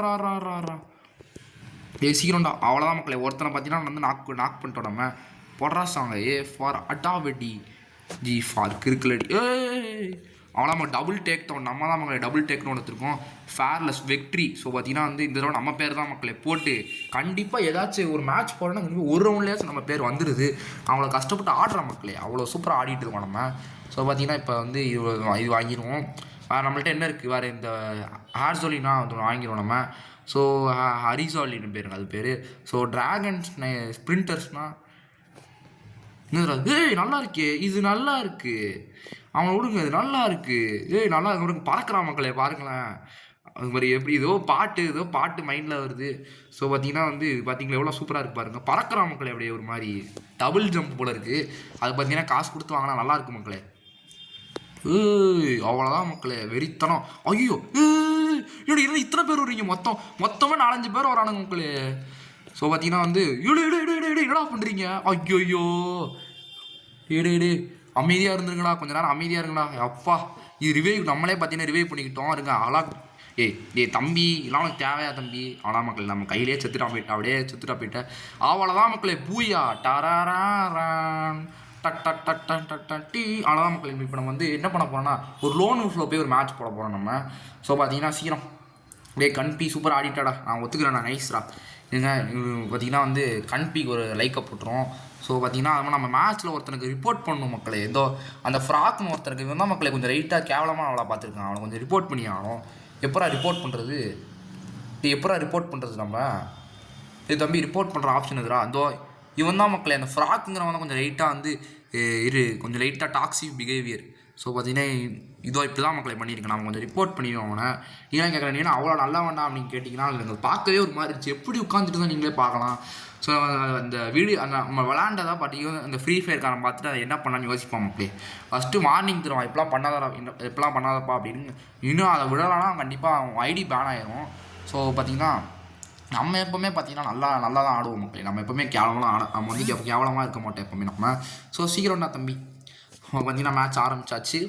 சீக்கிரம்டா. அவ்வளோதான் மக்களே. ஒருத்தனை பார்த்தீங்கன்னா வந்து நாக் பண்ணிட்டோம் நம்ம. பொட்ராசாங்க ஃபார் அட்டாவெடி ஜி ஃபார் கிறுக்கலடி. அவ்வளோ நம்ம டபுள் டேக் டவுன். நம்ம தான் மக்களே டபுள் டேக் டவுன் எடுத்துருக்கோம். ஃபேர்லெஸ் வெக்ட்ரி. ஸோ பார்த்தீங்கன்னா வந்து இந்த தடவை நம்ம பேர் தான் மக்களே போட்டு கண்டிப்பாக ஏதாச்சும் ஒரு மேட்ச் போடணும்னா கண்டிப்பாக ஒரு ரவுண்ட்லேயாச்சும் நம்ம பேர் வந்துடுது. அவங்கள கஷ்டப்பட்டு ஆடுற மக்களே. அவ்வளோ சூப்பராக ஆடிட்டு இருக்கோம் நம்ம. ஸோ பார்த்தீங்கன்னா இப்போ வந்து இது வாங்கிடுவோம். நம்மள்ட்ட என்ன இருக்குது வேறு இந்த ஹார்சோலினா அது வாங்கிடுவோம் நம்ம. ஸோ ஹரிசாலின்னு பேருங்க அது பேர். ஸோ ட்ராகன்ஸ் ஸ்ப்ரிண்டர்ஸ்னால் நல்லா இருக்கே. இது நல்லா இருக்குது. அவனை விடுங்க. இது நல்லா இருக்குது. நல்லா விடுங்க. பறக்கிறான் மக்களே பாருங்களேன். அது மாதிரி எப்படி ஏதோ பாட்டு மைண்டில் வருது. ஸோ பார்த்தீங்கன்னா வந்து பார்த்தீங்களா எவ்வளோ சூப்பராக இருக்குது பாருங்கள். பறக்கிறான் மக்களே. அப்படியே ஒரு மாதிரி டபுள் ஜம்ப் போல் இருக்குது. அது பார்த்தீங்கன்னா காசு கொடுத்து வாங்கினா நல்லாயிருக்கு மக்களே. அவ்வளோதான் மக்களே. வெறித்தனம். ஐயோ இன்னும் இத்தனை பேர் வருவீங்க. மொத்தமாக 4-5 பேர் வரானுங்க மக்களே. ஸோ பார்த்தீங்கன்னா வந்து என்னடா பண்ணுறீங்க. ஐயோ அமைதியாக இருந்துருங்களா. கொஞ்ச நேரம் அமைதியாக இருங்களா. அப்பா இது ரிவைவ் நம்மளே பார்த்தீங்கன்னா ரிவைவ் பண்ணிக்கிட்டோம். இருங்க அழகா. தம்பி எல்லாம் உனக்கு தேவையா தம்பி. அவ்வளோ மக்கள் நம்ம கையிலே அப்படியே செத்துட்டா போயிட்டேன். அவ்வளோதான் மக்களே. பூயா டராரான் டக் டக் டக் டக் டக் டக் டீ. அவ்வளோதான் மக்கள். இப்போ நம்ம வந்து என்ன பண்ண போகிறோம்னா ஒரு லோன் ஊஃபில் போய் ஒரு மேட்ச் போட போகிறோம் நம்ம. ஸோ பார்த்தீங்கன்னா சீக்கிரம் கன்பி சூப்பராக ஆடிட்டாடா. நான் ஒத்துக்கிறேன். நான் நைஸ்ரா. இதுங்க பார்த்தீங்கன்னா வந்து கன்பிக்கு ஒரு லைக்கை போட்டுரும். ஸோ பார்த்தீங்கன்னா அது நம்ம மேட்ச்சில் ஒருத்தனுக்கு ரிப்போர்ட் பண்ணணும் மக்களே. ஏதோ அந்த ஃப்ராக்னு ஒருத்தருக்கு இவன் தான் மக்களே கொஞ்சம் ரைட்டாக கேவலமாக அவளை பார்த்துருக்கான். அவனை கொஞ்சம் ரிப்போர்ட் பண்ணி ஆகணும். எப்பரா ரிப்போர்ட் பண்ணுறது நம்ம. தம்பி ரிப்போர்ட் பண்ணுற ஆப்ஷன் இதுரா. அதோ இவன் தான் மக்களே. அந்த ஃப்ராக்குங்கிறவன் தான் கொஞ்சம் லைட்டாக வந்து கொஞ்சம் லைட்டாக டாக்ஸிக் பிஹேவியர். ஸோ பார்த்தீங்கன்னா இதோ இப்படி தான் மக்களை பண்ணியிருக்கேன். நம்ம கொஞ்சம் ரிப்போர்ட் பண்ணிடுவோம் அவனை. ஏன் கேட்குறேன் நீ அவ்வளோ நல்லா வேண்டாம் அப்படின்னு கேட்டிங்கன்னா எனக்கு பார்க்கவே ஒரு மாதிரி இருந்துச்சு. எப்படி உட்காந்துட்டு தான் நீங்களே பார்க்கலாம். ஸோ அந்த வீடியோ அந்த நம்ம விளாண்டதாக பார்த்தீங்கன்னா அந்த ஃப்ரீ ஃபயர்காரன் பார்த்துட்டு அதை என்ன பண்ணான்னு யோசிப்பான் மக்களே. ஃபஸ்ட்டு மார்னிங் தருவான். இப்பெல்லாம் பண்ணாதப்பா அப்படின்னு. இன்னும் அதை விடலாம்னா கண்டிப்பாக அவன் ஐடி பேன் ஆயிரும். ஸோ பார்த்தீங்கன்னா நம்ம எப்போவுமே பார்த்தீங்கன்னா நல்லா தான் ஆடுவோம் மக்களே. நம்ம எப்போவுமே நம்ம வந்து கேவலமாக இருக்க மாட்டோம் எப்போவுமே நம்ம. ஸோ சீக்கிரம்டா தம்பி. பார்த்தீங்கன்னா மேட்ச் ஆரம்பிச்சாச்சு.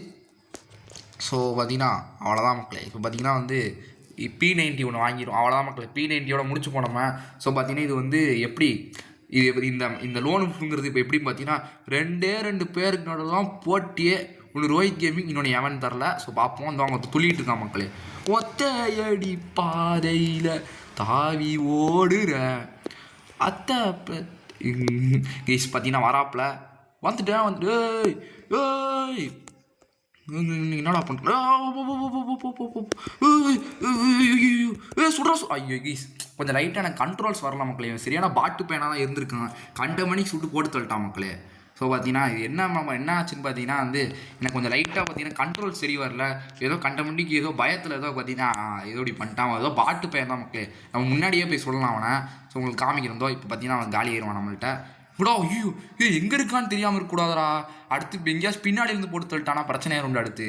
ஸோ பார்த்தீங்கன்னா அவ்வளோதான் மக்களே. இப்போ பார்த்தீங்கன்னா வந்து P90 ஒன்று வாங்கிடும். அவ்வளோதான் மக்களே. P90யோட முடிச்சு போனோம். ஸோ பார்த்தீங்கன்னா இது வந்து எப்படி இது இந்த லோனுங்கிறது இப்போ எப்படின்னு பார்த்தீங்கன்னா 2 பேருக்கு நடுவில் தான் போட்டியே. ஒன்று ரோஹித் கேமிங், இன்னொன்று எவன் தரல. ஸோ பார்ப்போம். அந்த அவங்க துள்ளிட்டு இருக்கான் மக்களே. ஒத்தையடி பாதையில் தாவி ஓடுற அத்தை பார்த்தீங்கன்னா வராப்பில் வந்துட்டு என்னடா பண்ணுற சுடுறா. ஐயோ கீஸ் கொஞ்சம் லைட்டாக எனக்கு கண்ட்ரோல்ஸ் வரலாம் மக்களே. சரியான பாட்டு பேனாக தான் இருந்திருக்கான். கண்ட மணிக்கு சுட்டு போட்டு தள்ளிட்டான் மக்களே. ஸோ பார்த்தீங்கன்னா இது என்ன ஆச்சுன்னு பார்த்தீங்கன்னா வந்து எனக்கு கொஞ்சம் லைட்டாக பார்த்தீங்கன்னா கண்ட்ரோல் சரி வரல. ஏதோ கண்ட மணிக்கு ஏதோ பயத்தில் ஏதோ பார்த்தீங்கன்னா ஏதோ இப்படி பண்ணிட்டான். ஏதோ பாட்டு பேன் தான் மக்களே. நம்ம முன்னாடியே போய் சொல்லலாம் அவனை. ஸோ உங்களுக்கு காமிக்கிறதோ இப்போ பார்த்தீங்கன்னா அவன் காலி ஆயிடுவான் நம்மள்கிட்ட. விடா ஐயோ எங்கே இருக்கான்னு தெரியாமல் இருக்கக்கூடாதா. அடுத்து இப்போ எங்கேயாச்சும் பின்னாடி இருந்து போட்டு தள்ளிட்டானா பிரச்சனை உண்டு.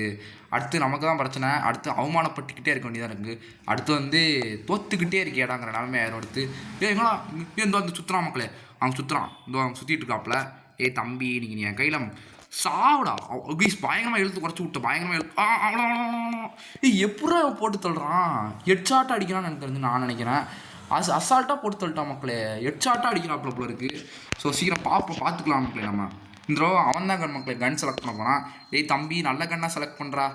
அடுத்து நமக்கு தான் பிரச்சனை. அடுத்து அவமானப்பட்டுக்கிட்டே இருக்க வேண்டியதாக இருக்குது. அடுத்து வந்து தோத்துக்கிட்டே இருக்கேடாங்கிற நிலமை ஆயிரும். அடுத்து எங்களா இந்த வந்து சுற்றுறான் மக்களே. அவன் சுற்றுறான். அவங்க சுற்றிட்டு இருக்காப்புல. தம்பி நீங்கள் நீ என் கையில் சாவுடா. கீஸ் பயங்கரமாக எழுத்து குறைச்சி விட்ட. பயங்கரமாக அவ்வளோ எப்படா போட்டு தள்ளுறான். ஹெட்ஷாட்டாக அடிக்கிறான்னு எனக்கு தெரிஞ்சு நான் நினைக்கிறேன். அசால்ட்டாக போட்டு தள்ளிட்டான் மக்களே. ஹெட்ஷாட்டாக அடிக்கிறாப்புல போல இருக்குது. ஸோ சீக்கிரம் பார்த்துக்கலாம் மக்களே நம்ம. இந்த தடவை அவன் தான் மக்களே கன் செலக்ட் பண்ண போனான். டேய் தம்பி நல்ல கன்னாக செலக்ட் பண்ணுறா,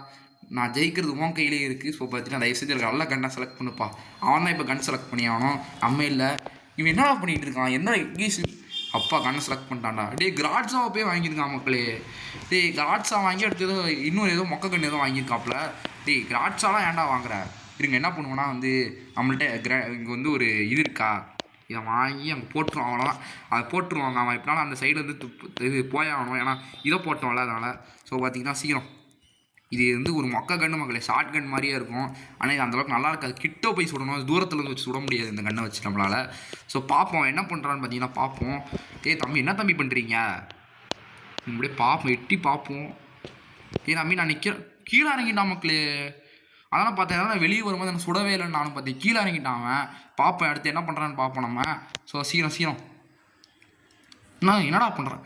நான் ஜெயிக்கிறது உன் கையிலே இருக்குது. ஸோ பார்த்தீங்கன்னா தயவு செஞ்சு நல்ல கன்னாக செலக்ட் பண்ணுப்பா. அவன் தான் இப்போ கன் செலக்ட் பண்ணி ஆகணும், நம்ம இல்லை. இவன் என்னடா பண்ணிகிட்டு இருக்கான், என்ன இங்கிலீஷ் அப்பா கண்ணை செலக்ட் பண்ணிட்டான்டா. டே கிராட்ஸாவை போய் வாங்கியிருக்கான் மக்களே. டே கிராட்ஸா வாங்கி அடுத்து ஏதோ இன்னொரு ஏதோ மொக்க கண்ணு ஏதோ வாங்கியிருக்காப்புல. டே கிராட்ஸாலாம் ஏன்டா வாங்குற? இருங்க என்ன பண்ணுவோன்னா வந்து நம்மள்ட்ட இங்கே வந்து ஒரு இது இருக்கா, இதை வாங்கி அங்கே போட்டுருவோம், அவ்வளோதான். அதை போட்டுருவாங்க. அவன் எப்படினாலும் அந்த சைடு வந்து இது போயாகணும், ஏன்னா இதை போட்டோம்ல அதனால். ஸோ பார்த்தீங்கன்னா சீக்கிரம் இது வந்து ஒரு மொக்க கன்று மக்களே, ஷார்ட் கன் மாதிரியே இருக்கும். ஆனால் இது அந்தளவுக்கு நல்லா இருக்காது. கிட்ட போய் சுடணும், தூரத்தில் வந்து வச்சு சுட முடியாது இந்த கண்ணை வச்சு நம்மளால். ஸோ பார்ப்போம் என்ன பண்ணுறான்னு பார்த்தீங்கன்னா பார்ப்போம். தம்பி என்ன தம்பி பண்ணுறீங்க? இப்படியே பார்ப்போம், எட்டி பார்ப்போம். தம்பி நான் நிற்கிறேன், கீழே இறங்கிட்டான் மக்களே. அதெல்லாம் பார்த்தேன், நான் வெளியே வரும்போது எனக்கு சுடவே இல்லைன்னு நானும் பார்த்தேன். கீழே இறங்கிட்டான் அவன். பார்ப்போம் அடுத்து என்ன பண்ணுறான்னு பார்ப்போம் நம்ம. ஸோ சீக்கிரம் நான் என்னடா பண்ணுறேன்,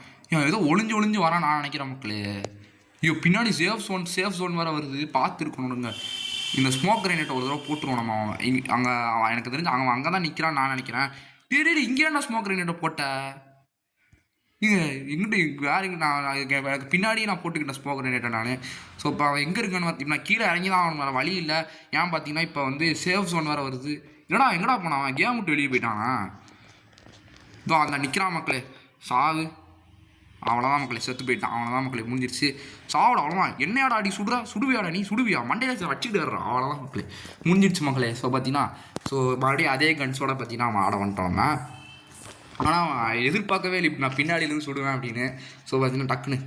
ஏதோ ஒளிஞ்சு வரான் நான் நினைக்கிறேன் மக்களே. ஐயோ பின்னாடி சேஃப் ஜோன் வேறு வருது, பார்த்துருக்கணுங்க. இந்த ஸ்மோக் கிரைனேட்டை ஒரு தடவை போட்டுருவோம் நம்ம. அங்கே எனக்கு தெரிஞ்சு அங்கே தான் நிற்கிறான்னு நான் நினைக்கிறேன். டேய் இங்கே என்ன ஸ்மோக் கிரைனேட்டை போட்ட? எங்கிட்ட வேறு நான் எனக்கு பின்னாடியே நான் போட்டுக்கிட்டேன் ஸ்மோக் கிரைனேட்டை நான். ஸோ இப்போ அவன் எங்கே இருக்கான்னு பார்த்தீங்கன்னா கீழே இறங்கி தான் அவன் வேறு வழி இல்லை. ஏன் பார்த்தீங்கன்னா இப்போ வந்து சேஃப் ஜோன் வேறு வருது. எங்கடா போனான் அவன்? கேம் விட்டு வெளியே போயிட்டான். இதோ அங்கே நிற்கிறான் மக்களே, சாவு. அவ்வளோதான் மக்களே, செத்து போயிட்டான். அவ்வளோதான் மக்களே, முடிஞ்சிருச்சு. சாவோட அவ்வளோதான். என்னையாடா அடி சுடுவியாடா நீ, சுடுவியா மண்டையில வச்சுக்கிட்டு வர்றான். அவ்வளோதான் மக்களே, முடிஞ்சிருச்சு மக்களே. ஸோ பார்த்தீங்கன்னா மறுபடியும் அதே கன்ஸோட பார்த்தீங்கன்னா அவன் ஆட வந்துட்டோம்னா. ஆனால் எதிர்பார்க்கவே இல்லை இப்படி நான் பின்னாடியிலேருந்து சுடுவேன் அப்படின்னு. ஸோ பார்த்தீங்கன்னா டக்குன்னு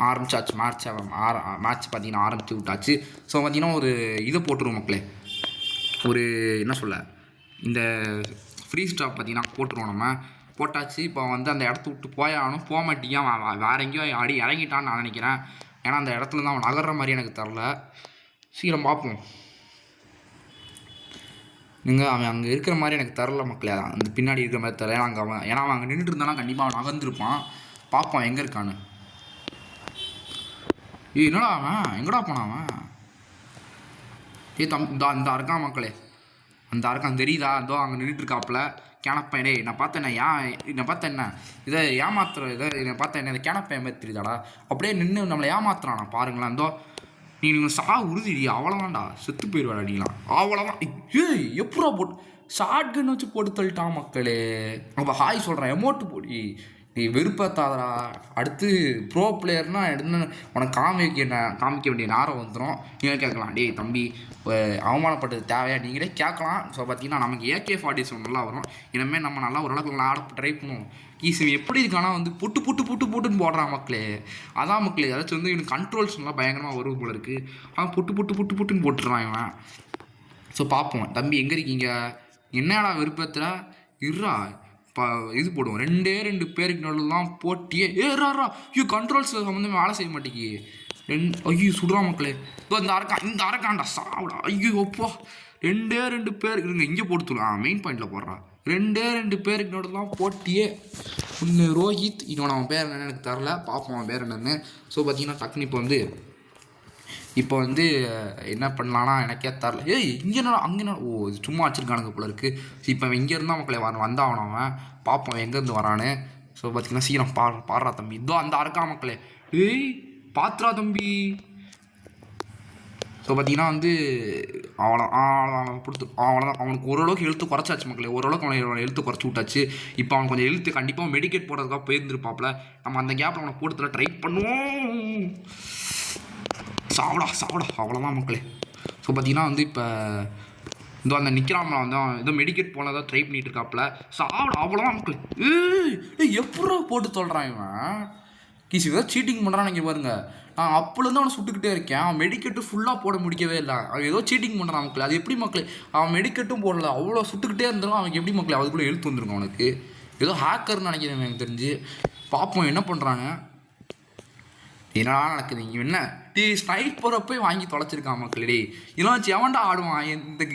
ஆரம்பிச்சாச்சு மேட்ச் பார்த்தீங்கன்னா ஆரம்பிச்சு விட்டாச்சு. ஸோ பார்த்தீங்கன்னா ஒரு இதை போட்டுருவோம் மக்களே, ஒரு என்ன சொல்ல, இந்த ஃப்ரீ ஸ்டாப் பார்த்தீங்கன்னா போட்டுருவோம் நம்ம. போட்டாச்சு. இப்போ வந்து அந்த இடத்த விட்டு போயாகணும், போக மாட்டேன். வேறு எங்கேயோ இறங்கிட்டான்னு நான் நினைக்கிறேன். ஏன்னா அந்த இடத்துல தான் அவன் நகர்ற மாதிரி எனக்கு தரல. சீக்கிரம் பார்ப்போம். அவன் அங்கே இருக்கிற மாதிரி எனக்கு தரல மக்களே, அதான் அந்த பின்னாடி இருக்கிற மாதிரி தரல. ஏன்னா அவன் அங்கே நின்றுட்டு இருந்தாலும் கண்டிப்பாக அவன் நகர்ந்துருப்பான். பார்ப்போம் எங்கே இருக்கான்னு. என்னடா அவன் எங்கடா போனான் அவன்? இந்த இருக்கான் மக்களே, அந்த இருக்கான் தெரியுதா? அதோ அங்கே நின்றுட்டுருக்காப்புல கேனப்பையனே. நான் பார்த்தேன் என்னை பார்த்தேன் என்ன இதை என்னை பார்த்தேன் என்ன, இதை கேனப்பையன் மாதிரி தெரியுதாடா? அப்படியே நின்று நம்மளை ஏமாத்துறானா பாருங்களேன். அந்தோ நீங்கள் உறுதி அவ்வளோதான்டா, செத்து போயிடுவாடா நீங்களாம். அவ்வளோதான். எப்படா போட்டு ஷார்ட் கன் வச்சு போட்டு தள்ளிட்டான் மக்களே. அப்போ ஹாய் சொல்கிறேன், எமோட்டு போடி. நீ வெறுப்பாத்தாதரா. அடுத்து ப்ரோ பிளேயர்னால் என்ன உனக்கு காமிக்க வேண்டிய நேரம் வந்துடும். நீங்கள் கேட்கலாம், டேய் தம்பி அவமானப்பட்டது தேவையா, நீங்களே கேட்கலாம். ஸோ பார்த்தீங்கன்னா நமக்கு AK-47 நல்லா வரும். இனிமேல் நம்ம நல்லா ஓரளவுக்கு நல்லா ஆட ட்ரை பண்ணுவோம். ஈஸி எப்படி இருக்கானா வந்து புட்டுன்னு போடுறான் மக்களே. அதான் மக்களே, ஏதாச்சும் வந்து எனக்கு கண்ட்ரோல்ஸ் நல்லா பயங்கரமாக வரும் போல இருக்குது. ஆனால் புட்டுன்னு போட்டுடுறான் இவன். ஸோ பார்ப்போம். தம்பி எங்கே இருக்கீங்க? என்னடா விருப்பத்தில் இருறா இது போடுவோம். 2 பேருக்கு நடுவில் தான் போட்டியே. ஏறாரா ஐயோ கண்ட்ரோல்ஸ் சம்மந்தமே வேலை செய்ய மாட்டேங்கி. ஐயோ சுடுறா மக்களே. இந்த அரக்காண்டா சாப்பிடா. ஐயோ ஒப்பா 2 பேருக்கு இருங்க, இங்கே போட்டுலாம் மெயின் பாயிண்டில் போடுறான். 2 பேருக்கு நடுவில் தான் போட்டியே. ஒன்று ரோஹித், இன்னொன்று அவன் பேர் என்னன்னு எனக்கு தரல, பார்ப்போம் அவன் பேர் என்னன்னு. ஸோ பார்த்தீங்கன்னா டக்குன்னு இப்போ வந்து என்ன பண்ணலான்னா எனக்கே தரல. இங்கே அங்கே இது சும்மா வச்சுருக்கானுங்க போல இருக்குது. இப்போ இங்கே இருந்தால் மக்களே வந்தாவணும் அவன். பார்ப்போம் எங்கேருந்து வரான்னு. ஸோ பார்த்தீங்கன்னா சீக்கிரம் பாடுறா தம்பி. இதோ அந்த இருக்கா மக்களே. பாத்துறா தம்பி. ஸோ பார்த்தீங்கன்னா வந்து அவ்வளோதான் அவனுக்கு ஓரளவுக்கு எழுத்து குறைச்சாச்சு மக்களே. ஓரளவுக்கு அவனை எழுத்து குறைச்சி விட்டாச்சு. இப்போ அவன் கொஞ்சம் எழுத்து கண்டிப்பாக மெடிக்கேட் போடுறதுக்காக போயிருந்துருப்பாப்புல. நம்ம அந்த கேப்பில் அவனை போட்டு ட்ரை பண்ணுவோம். சாவடா அவ்வளோதான் மக்களே. ஸோ பார்த்தீங்கன்னா வந்து இப்போ இதோ அந்த நிற்கிறாமல வந்து ஏதோ மெடிக்கேட் போனதான் ட்ரை பண்ணிட்டு இருக்காப்புல. சாவடா அவ்வளோதான் மக்களே. எப்படா போட்டு சொல்கிறான் இவன்? ஏதோ சீட்டிங் பண்ணுறான்னு இங்கே பாருங்க. நான் அப்போலேருந்து அவனை சுட்டுக்கிட்டே இருக்கேன். அவன் மெடிக்கெட்டு ஃபுல்லாக போட முடிக்கவே இல்லை. அவன் ஏதோ சீட்டிங் பண்ணுறான் மக்களே. அது எப்படி மக்களே? அவன் மெடிக்கெட்டும் போடல, அவ்வளோ சுட்டுக்கிட்டே இருந்தாலும் அவனுக்கு எப்படி மக்களே அதுக்குள்ளே எழுத்து வந்துருக்கும் அவனுக்கு. ஏதோ ஹேக்கர்னு நினைக்கிறேன் எனக்கு தெரிஞ்சு. பார்ப்போம் என்ன பண்ணுறாங்க, என்னடா நடக்குது இங்கே. என்ன ஸ்னைப்பரை போய் வாங்கி தொலைச்சிருக்கான் மக்களே. இதெல்லாம் வச்சு எவன்டா ஆடுவான்?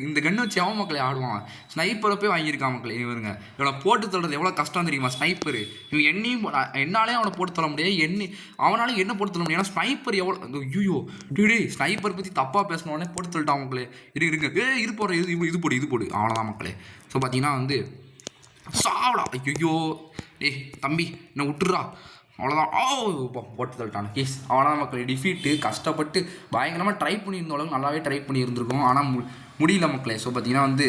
இந்த கண்ணை வச்சு எவன் மக்களே ஆடுவான்? ஸ்னைப்பரை போய் வாங்கியிருக்கான் மக்களே. இவருங்க இவனை போட்டு தொல்றது எவ்வளோ கஷ்டம் தெரியுமா? ஸ்னைப்பரு இவன் என்னாலே அவனை போட்டு தொல்ல முடியாது, அவனால என்ன போட்டு தொல்ல முடியும்? ஏன்னா ஸ்னைப்பர் எவ்வளோ ஐயோ ஸ்னைப்பர் பற்றி தப்பாக பேசினோடனே போட்டு தொல்லிட்டான் மக்களே. இருங்க இது போடுற இது போடு அவ்வளோதான் மக்களே. ஸோ பார்த்தீங்கன்னா வந்து சாவடா. ஐயோ தம்பி என்ன விட்டுறா அவ்வளோதான். போட்டு தள்ளிட்டான் கேஸ். அவ்வளோதான் மக்களே, டிஃபீட்டு. கஷ்டப்பட்டு பயங்கரமாக ட்ரை பண்ணியிருந்த அளவுக்கு நல்லாவே ட்ரை பண்ணியிருந்திருக்கோம். ஆனால் முடியல மக்களே. ஸோ பார்த்தீங்கன்னா வந்து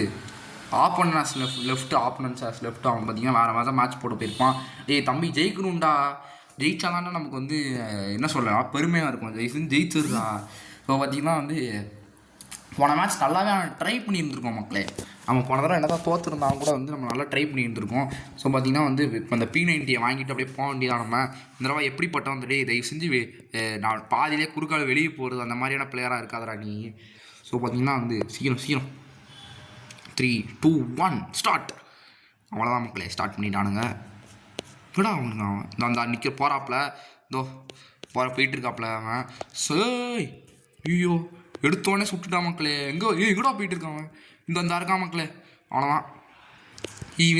ஆப்பனன்ஸ் லெஃப்ட் ஆப்பனன்ஸ் லெஃப்ட் அவன் பார்த்தீங்கன்னா வேறு மாதிரி மேட்ச் போட்டு போயிருப்பான். தம்பி ஜெயிக்கணும்டா, ஜெயிச்சாதான்டா நமக்கு வந்து என்ன சொல்லலாம் பெருமையாக இருக்கும். ஜெயிச்சிருக்கா. ஸோ பார்த்தீங்கன்னா வந்து போன மேட்ச் நல்லாவே ட்ரை பண்ணியிருந்திருக்கோம் மக்களே. நம்ம போன தடவை என்ன தான் தோற்றுருந்தாலும் கூட வந்து நம்ம நல்லா ட்ரை பண்ணியிருந்திருக்கோம். ஸோ பார்த்திங்கன்னா வந்து இப்போ இந்த P90 வாங்கிட்டு அப்படியே போக வேண்டியதான். நம்ம இந்த தடவை எப்படிப்பட்ட வந்துட்டு தயவு செஞ்சு நான் பாதியிலே குறுக்கால வெளியே போகிறது அந்த மாதிரியான பிளேயராக இருக்காதரா நீ. ஸோ பார்த்திங்கன்னா வந்து சீக்கிரம் 3, 2, 1 ஸ்டார்ட். அவ்வளோதான் மக்களே, ஸ்டார்ட் பண்ணிட்டானுங்க. இப்படா அவனுங்க அவன் அந்த நிற்க போகிறாப்புல, இதோ போயிட்டு இருக்காப்புல அவன். சரி ஐயோ எடுத்தோடனே சுட்டுட்டா மக்களே. எங்கடா போயிட்டு இருக்கான் இந்த இருக்கான் மக்களே. அவ்வளோதான்.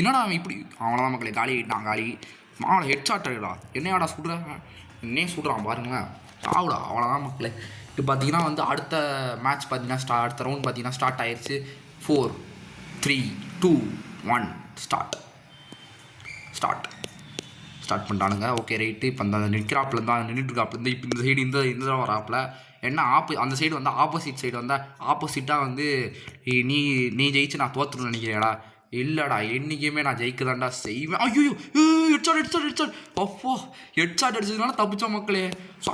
என்னடா அவன் இப்படி. அவ்வளோதான் மக்களே, காலி ஆகிட்டான். காலி மாவளை ஹெட் ஷாட்டா. என்னையாடா சுடுறான், என்னையே சுடுறான் பாருங்களேன். ஆவுடா. அவ்வளோதான் மக்களே. இப்போ பார்த்தீங்கன்னா வந்து அடுத்த மேட்ச் பார்த்தீங்கன்னா அடுத்த ரவுண்ட் பார்த்தீங்கன்னா ஸ்டார்ட் ஆயிடுச்சு. 4, 3, 2, 1 ஸ்டார்ட் பண்ணிட்டானுங்க. Okay right. இப்போ அந்த நிற்கிறாப்புல தான் நின்றுட்டுருக்காப்புல இப்போ இந்த சைடு இந்த வராப்புல என்ன அந்த சைடு வந்தால் ஆப்போசிட் சைடு வந்தால் ஆப்போசிட்டாக வந்து நீ ஜெயிச்சு நான் தோற்றுன்னு நினைக்கிறேடா. இல்லைடா, என்றைக்குமே நான் ஜெயிக்கதாண்டா செய்வேன். ஐயோ ஹெட்ஷாட் அப்போ ஹெட்ஷாட் அடிச்சதுனால தப்பிச்சா மக்களே.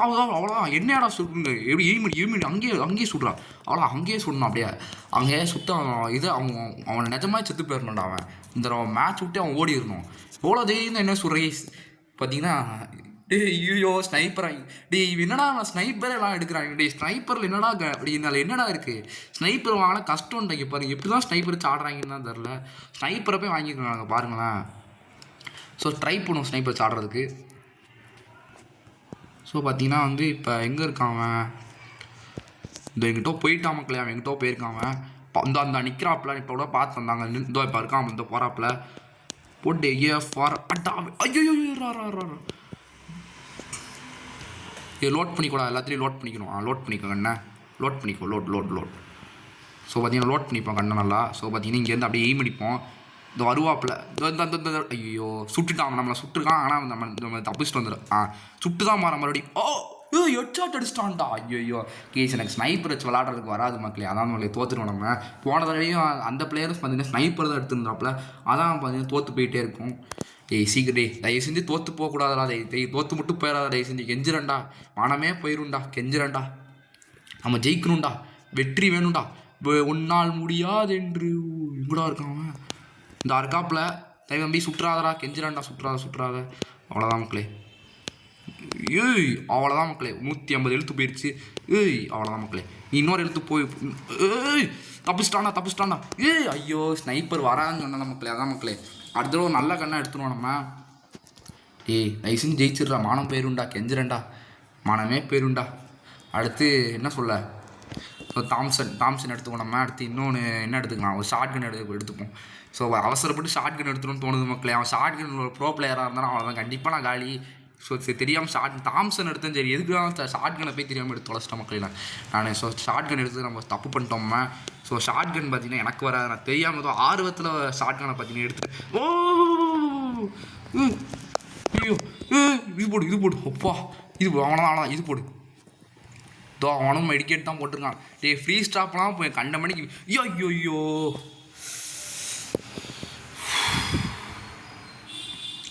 அவ்வளோதான். என்னடா சுடுங்க எப்படி எய்மி அங்கேயே சுடுறான். அவ்வளோ அங்கேயே சுடணும். அப்படியே அங்கேயே சுட்டு அவனை நிஜமாக செத்து போயிடணும்டா. அவன் இந்த மேட்ச் விட்டு அவன் ஓடிடணும். எவ்வளோ தைரியம் என்ன சொல்கிறீ பார்த்தீங்கன்னா. ஐயோ ஸ்னைப்பரா. என்னடா நான் ஸ்னைப்பரே எல்லாம் எடுக்கிறாங்க. ஸ்னைப்பரில் என்னடா அப்படின்னால என்னடா இருக்குது. ஸ்னைப்பர் வாங்கினா கஷ்டம்ன்றாங்க பாருங்க. எப்படி தான் ஸ்னைப்பர் வச்சு ஆடுறாங்கன்னு தான் தெரில. ஸ்னைப்பரை போய் வாங்கிக்கிறாங்க பாருங்களேன். ஸோ ட்ரை பண்ணுவோம் ஸ்னைப்பர் வச்சு ஆடுறதுக்கு. ஸோ பார்த்தீங்கன்னா வந்து இப்போ எங்கே இருக்கான் அவன். இந்த எங்கிட்ட போயிட்டான் மக்களே. அவன் எங்கிட்ட போயிருக்கான். அந்த நிற்கிறாப்புல இப்போ கூட பார்த்து வந்தாங்க. இதோ இப்போ இருக்கான் இந்த போகிறாப்புல போட்டு லோட் பண்ணிக்கூடா. எல்லாத்துலேயும் லோட் பண்ணிக்கணும். லோட் பண்ணிக்கோ கண்ணை. லோட் பண்ணிக்கோ. லோட். ஸோ பார்த்தீங்கன்னா லோட் பண்ணிப்போம் கண்ணை நல்லா. ஸோ பார்த்தீங்கன்னா இங்கேருந்து அப்படியே எய்ம் அடிப்போம். இந்த வருவாப்பில் இந்த ஐயோ சுட்டுட்டான். நம்மளை சுட்டுருக்கான். ஆனால் நம்ம தப்பிச்சுட்டு வந்துடும். சுட்டு தான் மாற மறுபடியும் ஹெட்ஷாட் அடிச்சிட்டான்டா. ஐயோ கேஸ். எனக்கு ஸ்னைப்பர் வச்சு விளாட்றதுக்கு வராது மக்களே. அதான் நம்மளே தோற்றுருவோம். நம்ம போன தடவையும் அந்த பிளேயர்ஸ் பார்த்தீங்கன்னா ஸ்னைப்பர் தான் எடுத்துருந்தாப்புல. அதான் பார்த்தீங்கன்னா தோற்று போயிட்டே இருக்கும். சீக்கிரம் தயவு செஞ்சு தோற்று போகக்கூடாதா. தோற்று மட்டும் போயிடாதா. தயவு செஞ்சு கெஞ்சிரண்டா. மனமே போயிருண்டா. கெஞ்சிரண்டா. நம்ம ஜெயிக்கணும்டா. வெற்றி வேணும்டா. ஒன்னால் முடியாது என்று இப்படா இருக்கான் இந்த இருக்காப்புல. தம்பி சுற்றாதடா. கெஞ்சிரண்டா. சுற்றாத. அவ்வளோதான் மக்களே. அவ்வளோதான் மக்களே. 150 எழுத்து போயிடுச்சு. அவ்வளோதான் மக்களே. நீ இன்னொரு எழுத்து போய் தப்பிச்சிட்டாண்டா. ஐயோ ஸ்னைப்பர் வரான்னு சொன்ன மக்களே. அதான் மக்களே. அடுத்த தடவை நல்ல கண்ணாக எடுத்துருவோம் நம்ம. தயவுசெஞ்சு ஜெயிச்சிடுறா. மானம் போயிருண்டா. கெஞ்சிரண்டா. மானமே போயிருண்டா. அடுத்து என்ன சொல்ல. ஸோ தாம்சன் எடுத்துக்கோ நம்ம. அடுத்து இன்னொன்று என்ன எடுத்துக்கலாம். ஒரு ஷார்ட் கன் எடுத்துப்போம். ஸோ அவசரப்பட்டு ஷார்ட் கன் எடுத்துணும்னு தோணுது மக்களே. அவன் ஷார்ட் கன் ஒரு ப்ரோ பிளேயராக இருந்தாலும் அவ்வளோதான் கண்டிப்பாக நான் காலி. ஸோ தெரியாமல் தாம்சன் எடுத்தேன். சரி எதுக்கு ஷார்ட் கனை போய் தெரியாமல் எடுத்து தொலைச்சிட்டேன் மக்களே. நான் ஸோ ஷார்ட் கன் எடுத்து நம்ம தப்பு பண்ணிட்டோம்மா. ஸோ ஷார்ட் கன் பார்த்தீங்கன்னா எனக்கு வராது. நான் தெரியாமல் ஆர்வத்தில் ஷார்ட் கனை பார்த்தீங்கன்னா எடுத்து ஐயோ இது போடு அப்பா. இது அவனதான் இது போடு. அவனும் மெடிக்கேட் தான் போட்டிருக்கான். ஃப்ரீ ஸ்டாப்லாம் போய் கண்ட மணிக்கு. ஐயோ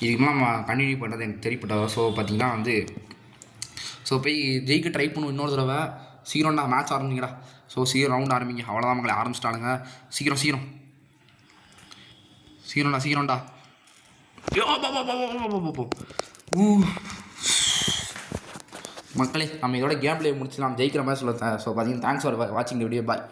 இதுக்கு நம்ம கண்டினியூ பண்ணுறது எனக்கு தெரியப்பட்டதா. ஸோ பார்த்தீங்கன்னா வந்து போய் ஜெயிக்க ட்ரை பண்ணுவோம் இன்னொரு தடவை. சீக்கிரம்டா மேட்ச் ஆரம்பிங்கடா. ஸோ சீக்கிரம் ரவுண்ட் ஆரம்பிங்க. அவ்வளோதான் மக்களை ஆரம்பிச்சிட்டானுங்க. சீக்கிரம்டா. மக்களே நம்ம இதோட கேம் பிளே முடிச்சு நம்ம ஜெயிக்கிற மாதிரி சொல்லுவேன். ஸோ பார்த்தீங்கன்னா தேங்க்ஸ் ஃபார் வாட்சிங் த வீடியோ. பாய்.